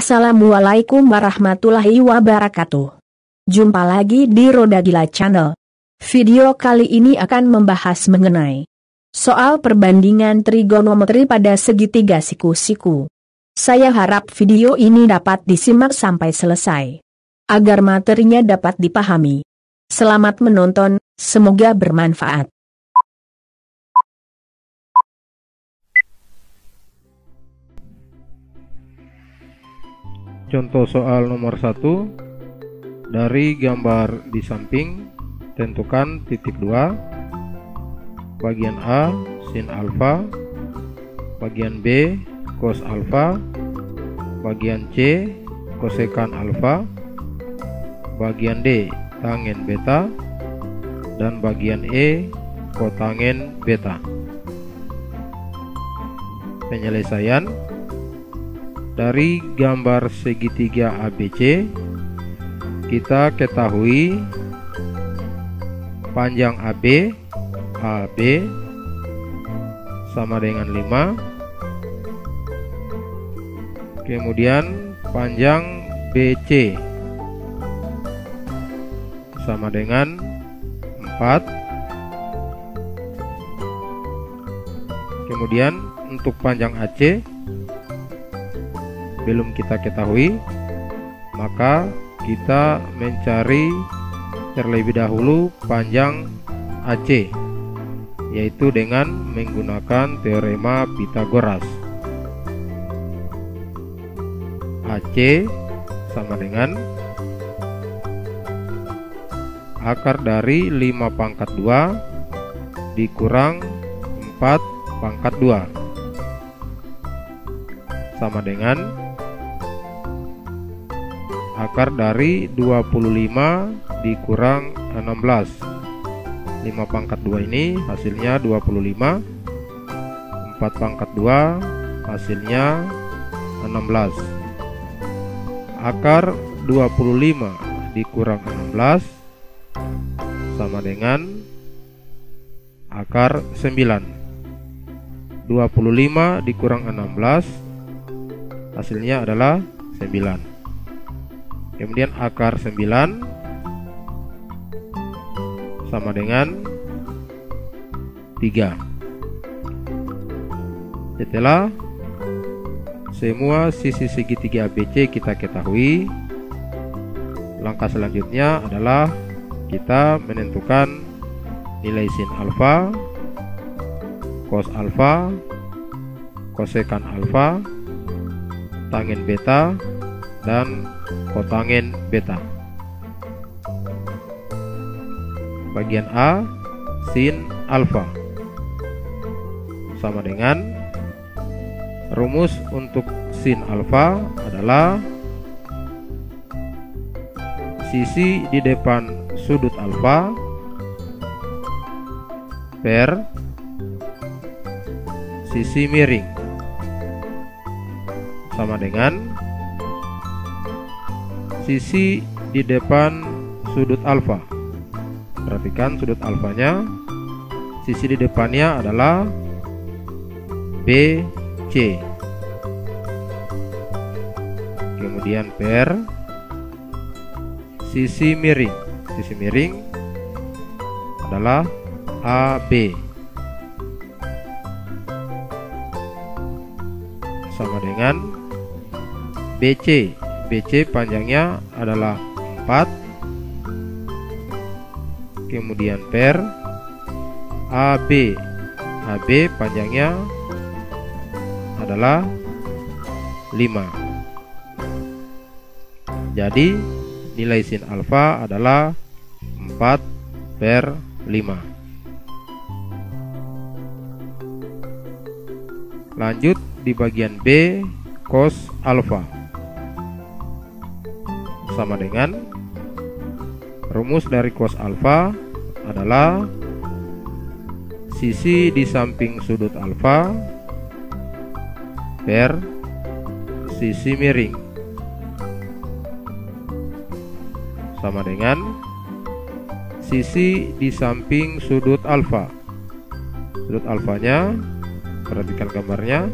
Assalamualaikum warahmatullahi wabarakatuh. Jumpa lagi di Roda Gila Channel. Video kali ini akan membahas mengenai soal perbandingan trigonometri pada segitiga siku-siku. Saya harap video ini dapat disimak sampai selesai, agar materinya dapat dipahami. Selamat menonton, semoga bermanfaat. Contoh soal nomor 1. Dari gambar di samping, tentukan titik 2. Bagian A sin alfa, bagian B cos alfa, bagian C kosekan alfa, bagian D tangen beta, dan bagian E kotangen beta. Penyelesaian. Dari gambar segitiga ABC, kita ketahui panjang AB sama dengan 5. Kemudian panjang BC sama dengan 4. Kemudian untuk panjang AC belum kita ketahui, maka kita mencari terlebih dahulu panjang AC, yaitu dengan menggunakan teorema Pythagoras. AC sama dengan akar dari 5 pangkat 2 dikurang 4 pangkat 2 sama dengan akar dari 25 dikurang 16. 5 pangkat 2 ini hasilnya 25. 4 pangkat 2 hasilnya 16. Akar 25 dikurang 16 sama dengan akar 9. 25 dikurang 16 hasilnya adalah 9. Kemudian akar 9 sama dengan 3. Setelah semua sisi segitiga ABC kita ketahui, langkah selanjutnya adalah kita menentukan nilai sin alfa, cos alfa, kosekan alfa, tangen beta, dan kotangen beta. Bagian A sin alfa sama dengan rumus untuk sin alfa adalah sisi di depan sudut alfa per sisi miring sama dengan sisi di depan sudut alfa. Perhatikan sudut alfanya, sisi di depannya adalah BC. Kemudian per sisi miring. Sisi miring adalah AB sama dengan BC. BC panjangnya adalah 4. Kemudian per AB. AB panjangnya adalah 5. Jadi nilai sin alfa adalah 4/5. Lanjut di bagian B cos alfa sama dengan rumus dari cos alfa adalah sisi di samping sudut alfa per sisi miring sama dengan sisi di samping sudut alfa. Sudut alfanya, perhatikan gambarnya,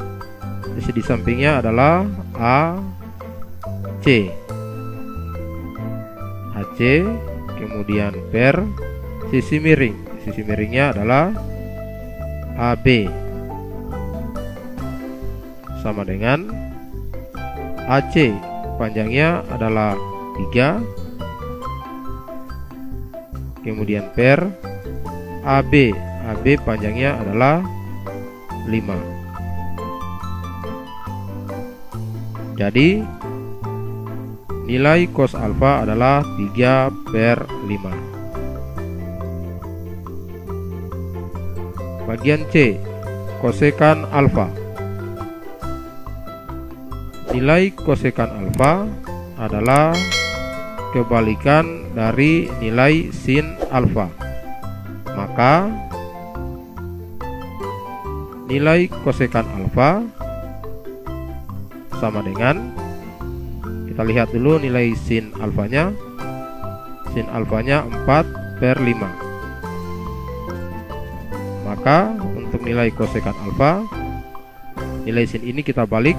sisi di sampingnya adalah A, AC. AC kemudian per sisi miring. Sisi miringnya adalah AB. Sama dengan AC, panjangnya adalah 3. Kemudian per AB. AB panjangnya adalah 5. Jadi nilai cos alfa adalah 3/5. Bagian C, kosekan alfa. Nilai kosekan alfa adalah kebalikan dari nilai sin alfa. Maka nilai kosekan alfa sama dengan, kita lihat dulu nilai sin alfanya. Sin alfanya 4/5. Maka untuk nilai kosekan alfa, nilai sin ini kita balik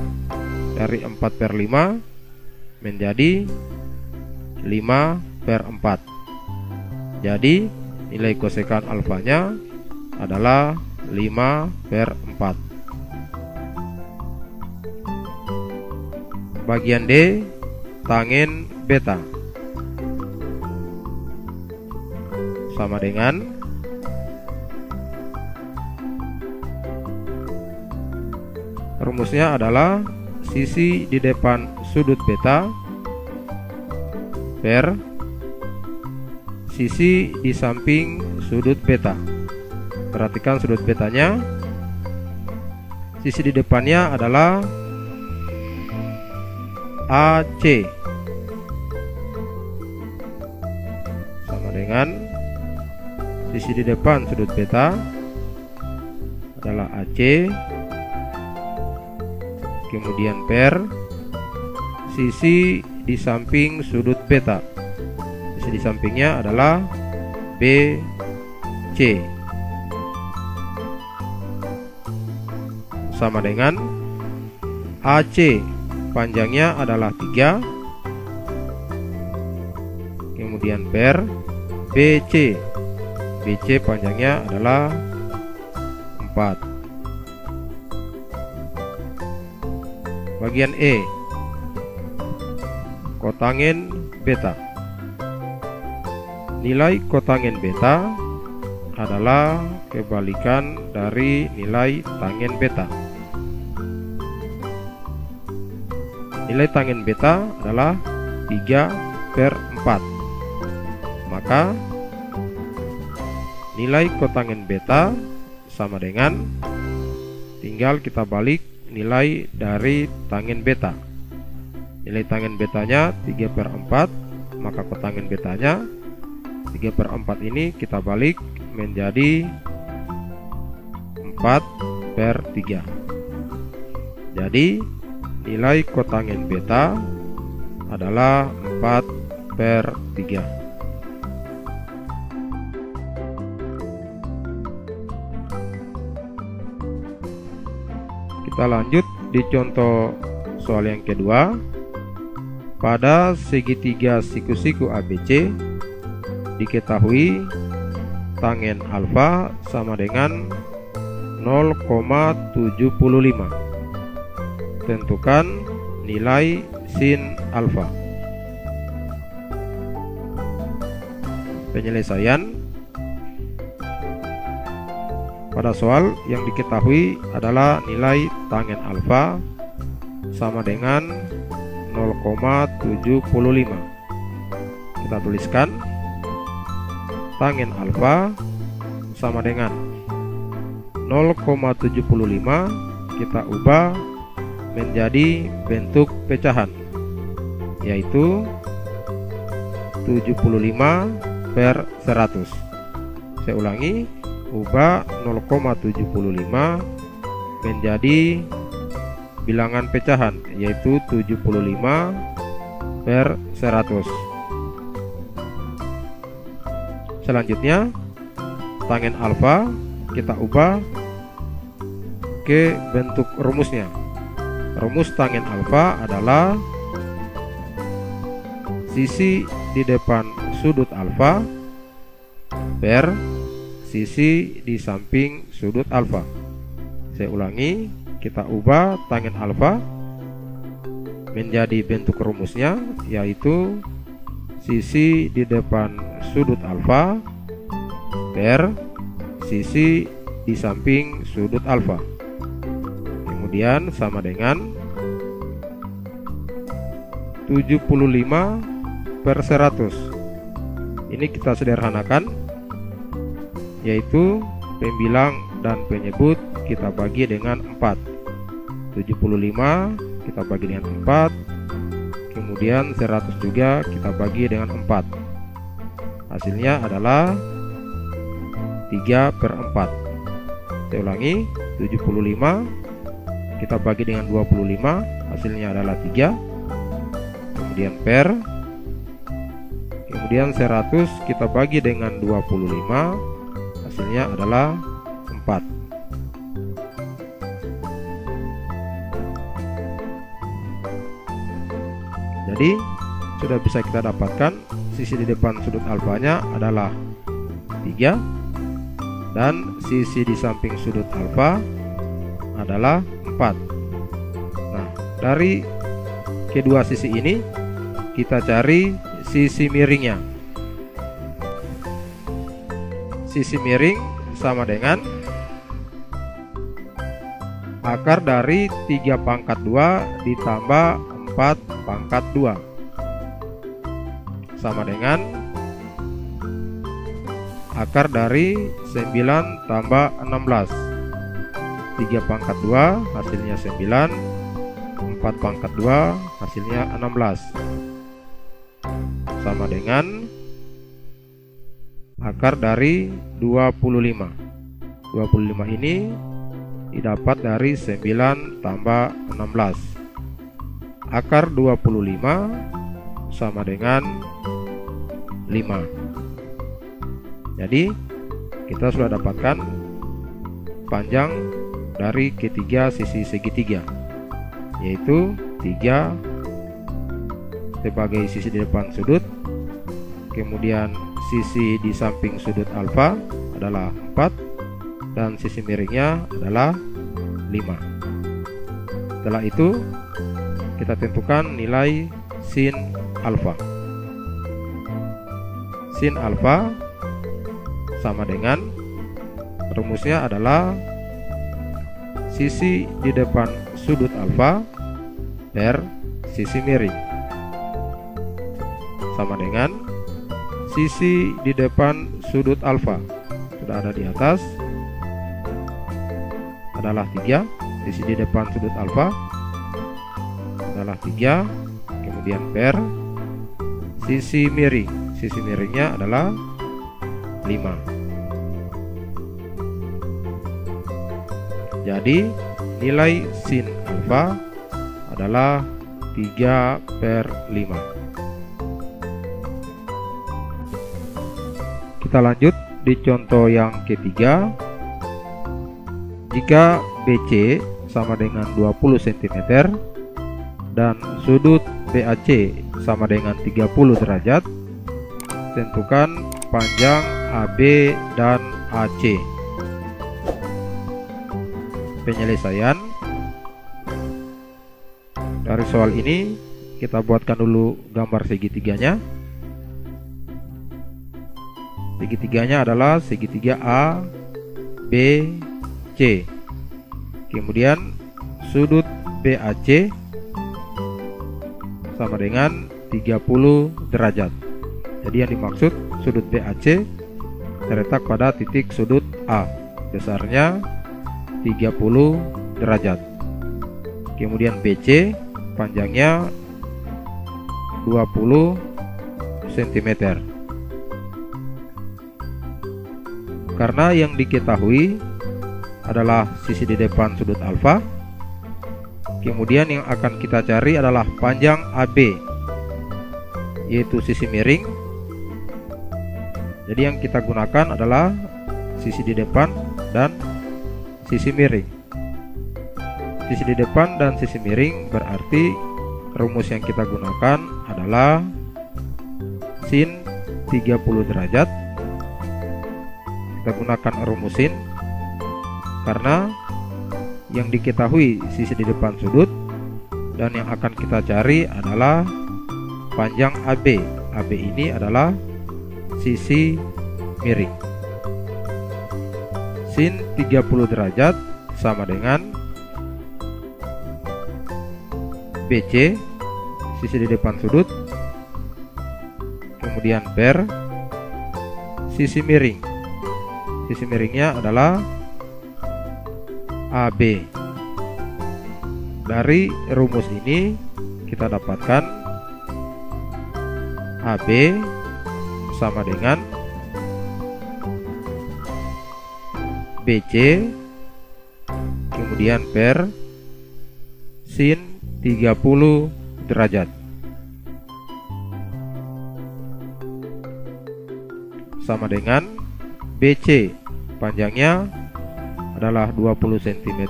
dari 4/5 menjadi 5/4. Jadi nilai kosekan alfanya adalah 5/4. Bagian D, tangen beta. Sama dengan rumusnya adalah sisi di depan sudut beta per sisi di samping sudut beta. Perhatikan sudut betanya. Sisi di depannya adalah AC. Sama dengan sisi di depan sudut beta adalah AC. Kemudian per sisi di samping sudut beta. Sisi di sampingnya adalah BC. Sama dengan AC, panjangnya adalah 3. Kemudian per BC. BC panjangnya adalah 4. Bagian E, kotangen beta. Nilai kotangen beta adalah kebalikan dari nilai tangen beta. Nilai tangen beta adalah 3/4. Maka nilai kotangen beta sama dengan, tinggal kita balik nilai dari tangen beta. Nilai tangen betanya 3/4, maka kotangen betanya 3/4 ini kita balik menjadi 4/3. Jadi nilai kotangen beta adalah 4/3. Kita lanjut di contoh soal yang kedua. Pada segitiga siku-siku ABC diketahui tangen alfa sama dengan 0,75. Tentukan nilai sin alfa. Penyelesaian. Pada soal yang diketahui adalah nilai tangen alfa sama dengan 0,75. Kita tuliskan tangen alfa sama dengan 0,75, kita ubah menjadi bentuk pecahan, yaitu 75/100. Saya ulangi, ubah 0,75 menjadi bilangan pecahan, yaitu 75/100. Selanjutnya, tangen alfa kita ubah ke bentuk rumusnya. Rumus tangen alfa adalah sisi di depan sudut alfa per sisi di samping sudut alfa. Saya ulangi, kita ubah tangen alfa menjadi bentuk rumusnya, yaitu sisi di depan sudut alfa per sisi di samping sudut alfa. Kemudian sama dengan 75/100. Ini kita sederhanakan, yaitu pembilang dan penyebut kita bagi dengan 4. 75 kita bagi dengan 4, kemudian 100 juga kita bagi dengan 4. Hasilnya adalah 3/4. Saya ulangi, 75 kita bagi dengan 25, hasilnya adalah 3. Kemudian per, kemudian 100 kita bagi dengan 25, hasilnya adalah 4. Jadi sudah bisa kita dapatkan sisi di depan sudut alfanya adalah 3 dan sisi di samping sudut alfa adalah 4. Nah, dari kedua sisi ini kita cari sisi miringnya. Sisi miring sama dengan akar dari 3/2 ditambah 4/2 sama dengan akar dari 9 tambah 16. 3/2 hasilnya 9, 4/2 hasilnya 16 sama dengan akar dari 25. 25 ini didapat dari 9 tambah 16. Akar 25 sama dengan 5. Jadi kita sudah dapatkan panjang dari ketiga sisi segitiga, yaitu 3 sebagai sisi di depan sudut, kemudian sisi di samping sudut alfa adalah 4 dan sisi miringnya adalah 5. Setelah itu kita tentukan nilai sin alfa. Sin alfa sama dengan, rumusnya adalah sisi di depan sudut alfa per sisi miring sama dengan sisi di depan sudut alfa, sudah ada di atas, adalah 3. Sisi di depan sudut alfa adalah 3, kemudian per sisi miring. Sisi miringnya adalah 5. Jadi nilai sin alfa adalah 3/5. Kita lanjut di contoh yang ketiga. Jika BC sama dengan 20 cm dan sudut BAC sama dengan 30 derajat, tentukan panjang AB dan AC. Penyelesaian dari soal ini, kita buatkan dulu gambar segitiganya. Segitiganya adalah segitiga A, B, C. Kemudian sudut BAC sama dengan 30 derajat. Jadi yang dimaksud sudut BAC terletak pada titik sudut A, besarnya 30 derajat. Kemudian BC panjangnya 20 cm. Karena yang diketahui adalah sisi di depan sudut alfa, kemudian yang akan kita cari adalah panjang AB, yaitu sisi miring. Jadi yang kita gunakan adalah sisi di depan dan sisi miring. Sisi di depan dan sisi miring berarti rumus yang kita gunakan adalah sin 30 derajat. Kita gunakan rumus sin karena yang diketahui sisi di depan sudut, dan yang akan kita cari adalah panjang AB. AB ini adalah sisi miring. Sin 30 derajat sama dengan BC, sisi di depan sudut, kemudian per sisi miring. Sisi miringnya adalah AB. Dari rumus ini kita dapatkan AB sama dengan BC kemudian per sin 30 derajat sama dengan BC, panjangnya adalah 20 cm,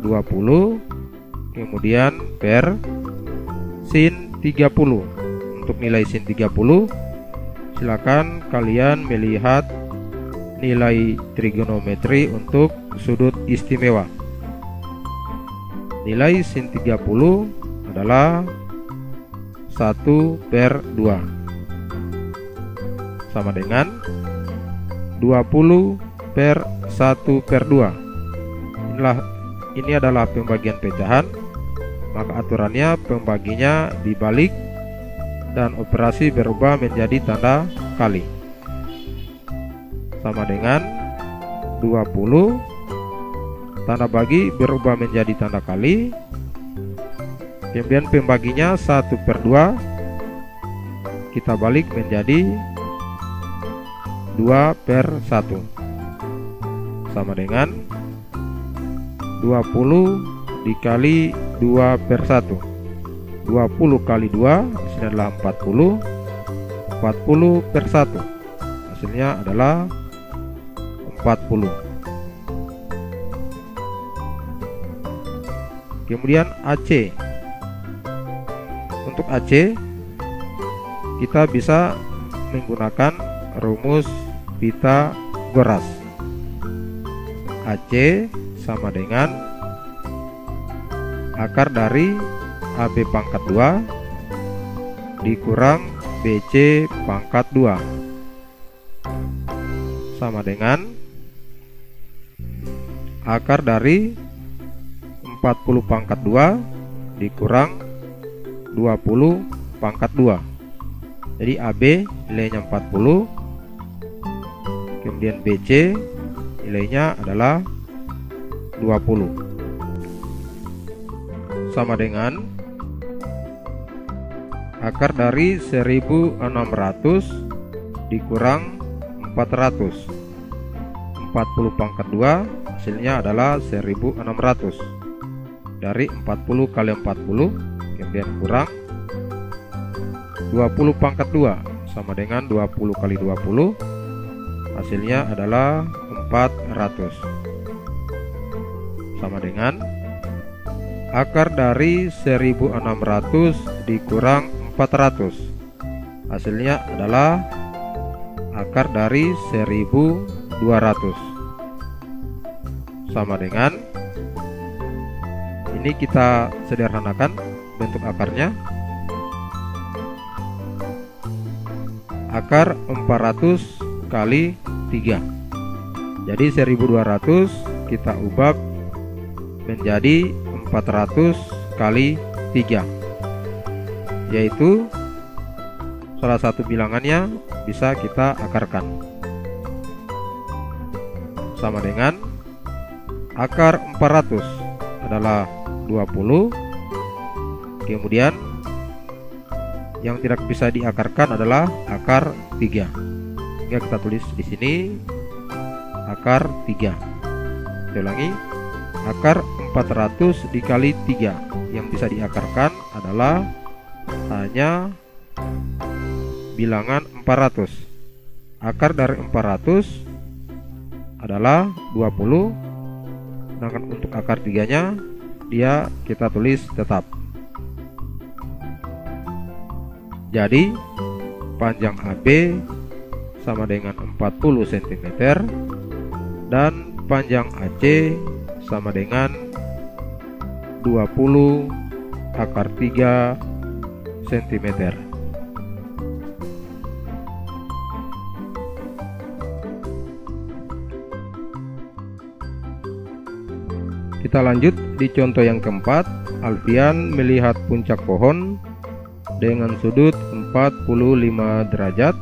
20 kemudian per sin 30. Untuk nilai sin 30 silakan kalian melihat nilai trigonometri untuk sudut istimewa. Nilai sin 30 adalah 1/2 sama dengan 20/1/2. Ini adalah pembagian pecahan, maka aturannya pembaginya dibalik dan operasi berubah menjadi tanda kali. Sama dengan 20, tanda bagi berubah menjadi tanda kali, kemudian pembaginya 1/2 kita balik menjadi 2/1 sama dengan 20 dikali 2/1. 20 kali 2 hasilnya adalah 40. 40/1 hasilnya adalah 40. Kemudian AC. Untuk AC kita bisa menggunakan rumus Pythagoras. AC sama dengan akar dari AB pangkat 2 dikurang BC pangkat 2 sama dengan akar dari 40 pangkat 2 dikurang 20 pangkat 2. Jadi AB nilainya 40, kemudian BC nilainya adalah 20 sama dengan akar dari 1600 dikurang 400. 40 pangkat 2 hasilnya adalah 1600. Dari 40 kali 40 kemudian kurang 20 pangkat 2 sama dengan 20 kali 20 hasilnya adalah 400 sama dengan akar dari 1600 dikurang 400 hasilnya adalah akar dari 1200 sama dengan, ini kita sederhanakan bentuk akarnya, akar 400 kali 3. Jadi 1200 kita ubah menjadi 400 kali 3, yaitu salah satu bilangannya bisa kita akarkan sama dengan akar 400 adalah 20, kemudian yang tidak bisa diakarkan adalah akar 3. Sehingga kita tulis di sini akar 3. Saya ulangi, akar 400 dikali 3 yang bisa diakarkan adalah hanya bilangan 400. Akar dari 400 adalah 20, sedangkan untuk akar 3-nya dia kita tulis tetap. Jadi panjang AB sama dengan 40 cm dan panjang AC sama dengan 20 akar 3 cm. Kita lanjut di contoh yang keempat. Alfian melihat puncak pohon dengan sudut 45 derajat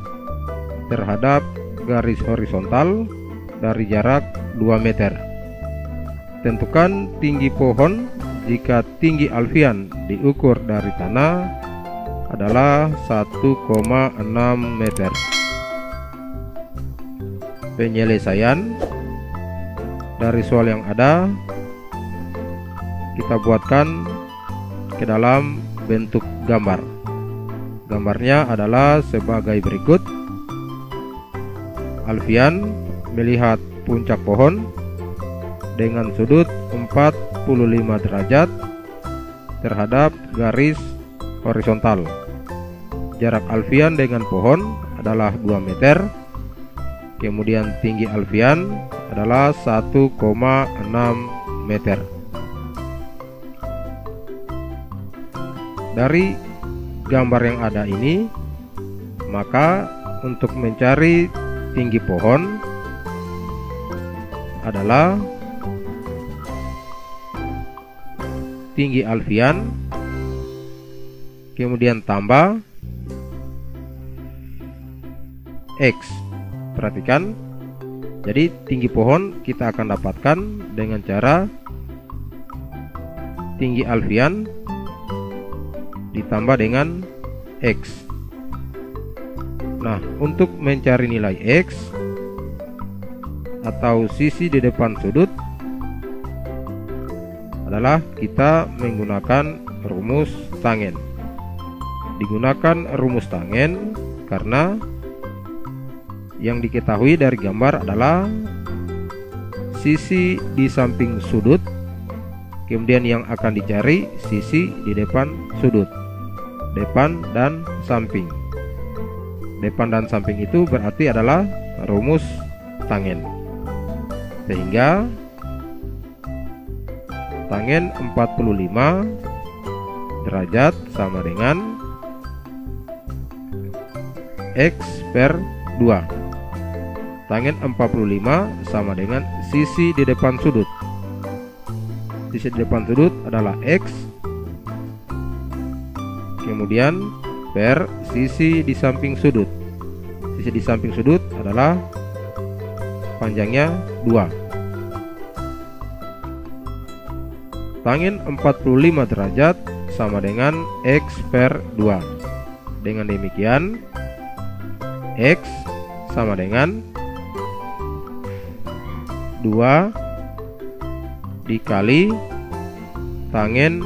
terhadap garis horizontal dari jarak 2 meter. Tentukan tinggi pohon jika tinggi Alfian diukur dari tanah adalah 1,6 meter. Penyelesaian dari soal yang ada kita buatkan ke dalam bentuk gambar. Gambarnya adalah sebagai berikut. Alfian melihat puncak pohon dengan sudut 45 derajat terhadap garis horizontal. Jarak Alfian dengan pohon adalah 2 meter. Kemudian tinggi Alfian adalah 1,6 meter. Dari gambar yang ada ini, maka untuk mencari tinggi pohon adalah tinggi Alfian, kemudian tambah X. Perhatikan, jadi tinggi pohon kita akan dapatkan dengan cara tinggi Alfian ditambah dengan X. Nah, untuk mencari nilai X atau sisi di depan sudut adalah kita menggunakan rumus tangen. Digunakan rumus tangen karena yang diketahui dari gambar adalah sisi di samping sudut, kemudian yang akan dicari sisi di depan sudut. Depan dan samping. Depan dan samping itu berarti adalah rumus tangen. Sehingga tangen 45 derajat sama dengan X per 2. Tangen 45 sama dengan sisi di depan sudut. Sisi di depan sudut adalah X, kemudian per sisi di samping sudut. Sisi di samping sudut adalah panjangnya 2. Tangen 45 derajat sama dengan X per 2. Dengan demikian X sama dengan 2 dikali tangen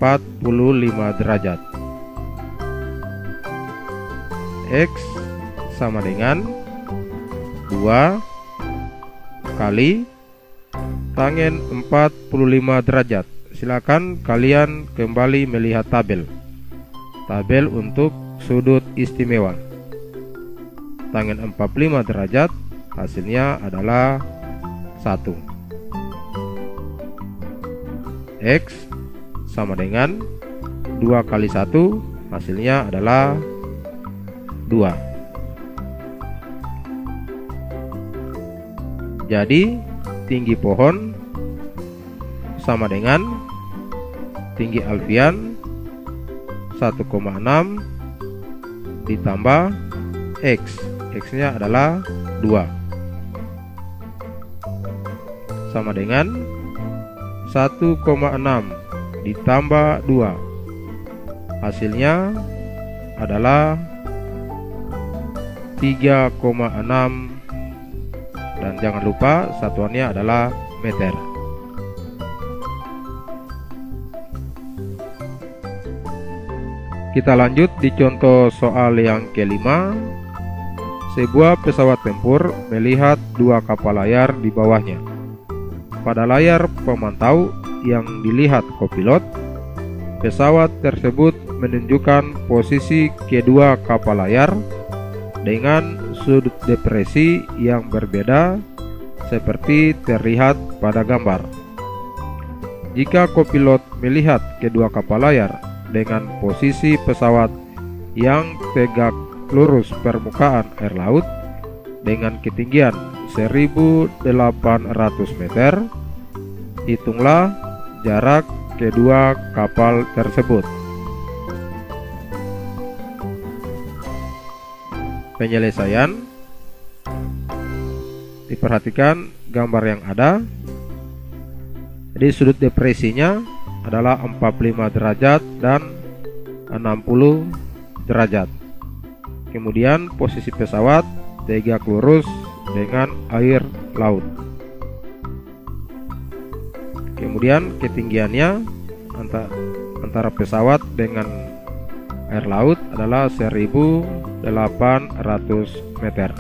45 derajat. X sama dengan 2 kali tangen 45 derajat. Silakan kalian kembali melihat tabel. Tabel untuk sudut istimewa. Tangen 45 derajat hasilnya adalah 1. X sama dengan 2 kali 1 hasilnya adalah 2. Jadi tinggi pohon sama dengan tinggi Alfian 1,6 ditambah X. X nya adalah 2 sama dengan 1,6 ditambah 2 hasilnya adalah 3,6 dan jangan lupa satuannya adalah meter. Kita lanjut di contoh soal yang kelima. Sebuah pesawat tempur melihat 2 kapal layar di bawahnya. Pada layar pemantau yang dilihat kopilot, pesawat tersebut menunjukkan posisi kedua kapal layar dengan sudut depresi yang berbeda seperti terlihat pada gambar. Jika kopilot melihat kedua kapal layar dengan posisi pesawat yang tegak lurus permukaan air laut dengan ketinggian 1.800 meter, hitunglah jarak kedua kapal tersebut. Penyelesaian. Diperhatikan gambar yang ada. Jadi sudut depresinya adalah 45 derajat dan 60 derajat. Kemudian posisi pesawat tegak lurus dengan air laut. Kemudian ketinggiannya antara pesawat dengan air laut adalah 1.800 meter.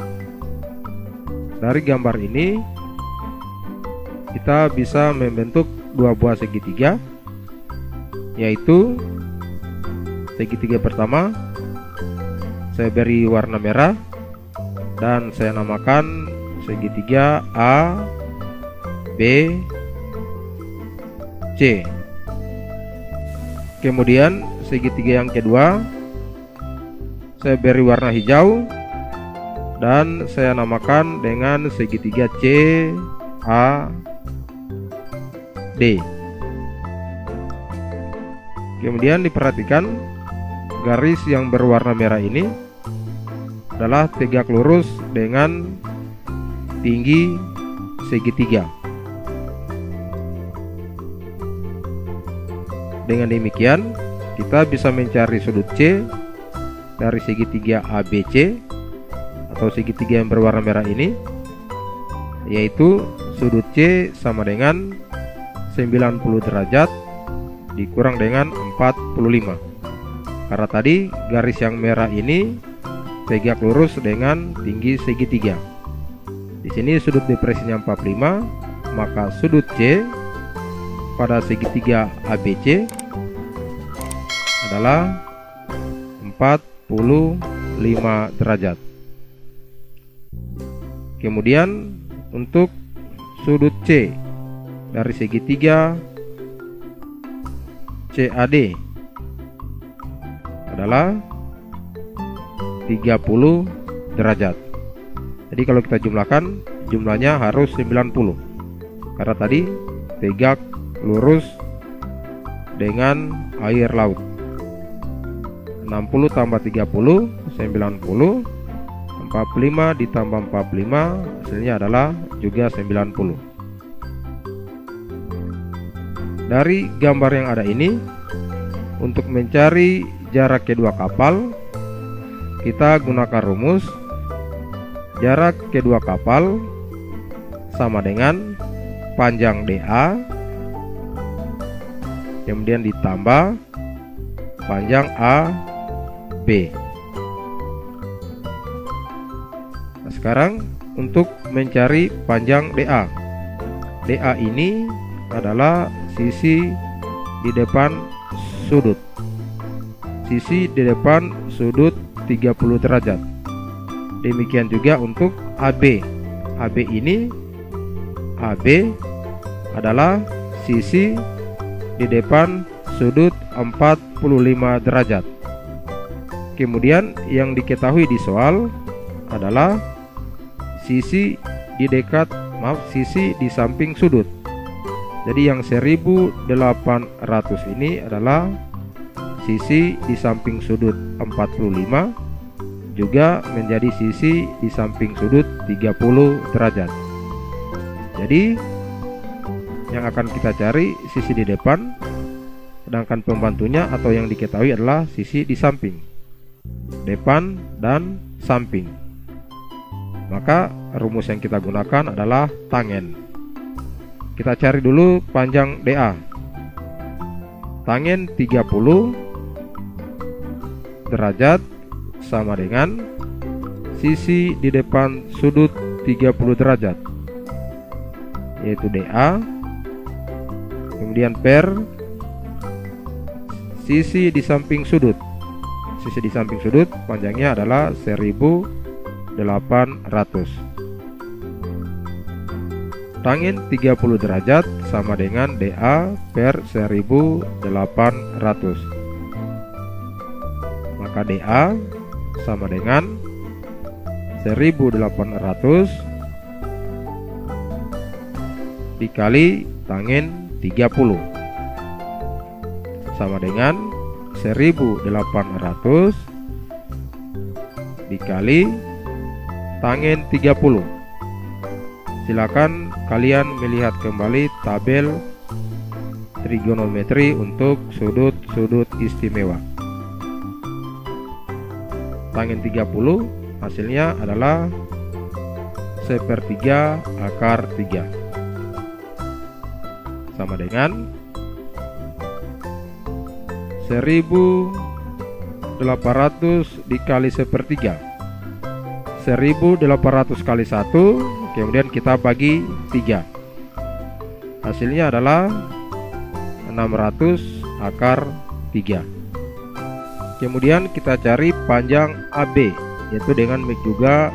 Dari gambar ini kita bisa membentuk dua buah segitiga, yaitu segitiga pertama saya beri warna merah dan saya namakan segitiga A, B, C. Kemudian segitiga yang kedua saya beri warna hijau dan saya namakan dengan segitiga C, A, D. Kemudian diperhatikan garis yang berwarna merah ini adalah tegak lurus dengan tinggi segitiga. Dengan demikian kita bisa mencari sudut C dari segitiga ABC atau segitiga yang berwarna merah ini, yaitu sudut C sama dengan 90 derajat dikurang dengan 45. Karena tadi garis yang merah ini tegak lurus dengan tinggi segitiga. Di sini sudut depresinya 45, maka sudut C pada segitiga ABC adalah 45 derajat. Kemudian untuk sudut C dari segitiga CAD adalah 30 derajat. Jadi kalau kita jumlahkan, jumlahnya harus 90. Karena tadi tegak lurus dengan air laut. 60 tambah 30 90, 45 ditambah 45 hasilnya adalah juga 90. Dari gambar yang ada ini, untuk mencari jarak kedua kapal, kita gunakan rumus jarak kedua kapal sama dengan panjang DA kemudian ditambah panjang AB. Nah, sekarang untuk mencari panjang DA. DA ini adalah sisi di depan sudut. Sisi di depan sudut 30 derajat. Demikian juga untuk AB. AB ini adalah sisi di depan sudut 45 derajat. Kemudian yang diketahui di soal adalah sisi di samping sudut. Jadi yang 1800 ini adalah sisi di samping sudut 45 juga menjadi sisi di samping sudut 30 derajat. Jadi yang akan kita cari sisi di depan, sedangkan pembantunya atau yang diketahui adalah sisi di samping, depan dan samping. Maka rumus yang kita gunakan adalah tangen. Kita cari dulu panjang DA. Tangen 30 derajat sama dengan sisi di depan sudut 30 derajat, yaitu DA, kemudian per sisi di samping sudut. Sisi di samping sudut panjangnya adalah 1800. Tangin 30 derajat sama dengan DA per 1800. Maka DA sama dengan 1800 dikali tangin 30 sama dengan 1800 dikali tangin 30. Silakan kalian melihat kembali tabel trigonometri untuk sudut-sudut istimewa. Tangin 30 hasilnya adalah 1/3 akar 3 sama dengan 1800 dikali 1/3. 1800 kali 1, kemudian kita bagi 3. Hasilnya adalah 600 akar 3. Kemudian kita cari panjang AB, yaitu dengan juga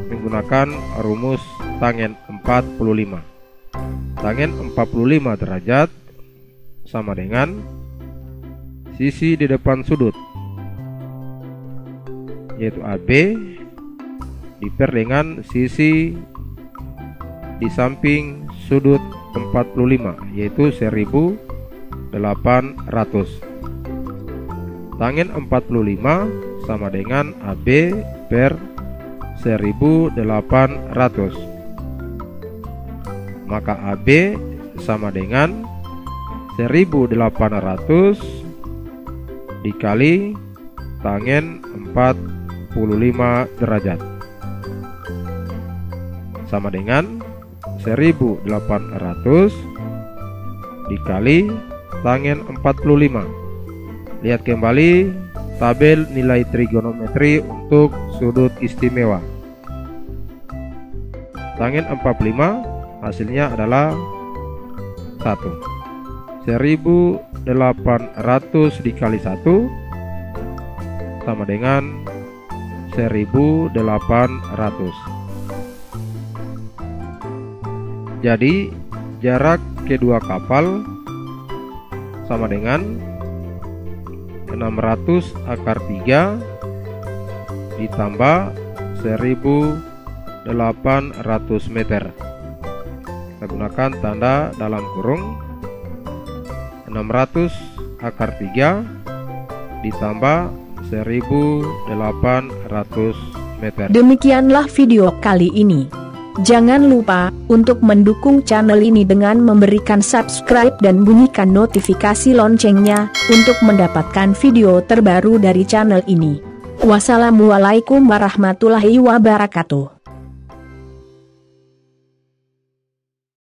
menggunakan rumus tangent 45. Tangent 45 derajat sama dengan sisi di depan sudut, yaitu AB diper dengan sisi di samping sudut 45, yaitu 1800. Tangent 45 sama dengan AB per 1800. Maka AB sama dengan 1800 dikali tangent 45 derajat sama dengan 1800 dikali tangent 45. Lihat kembali tabel nilai trigonometri untuk sudut istimewa. Tangent 45 hasilnya adalah 1. 1800 dikali 1 sama dengan 1800. Jadi jarak kedua kapal sama dengan 600 akar 3 ditambah 1800 meter. Kita gunakan tanda dalam kurung. 600 akar 3 ditambah 1800 meter. Demikianlah video kali ini. Jangan lupa untuk mendukung channel ini dengan memberikan subscribe dan bunyikan notifikasi loncengnya untuk mendapatkan video terbaru dari channel ini. Wassalamualaikum warahmatullahi wabarakatuh.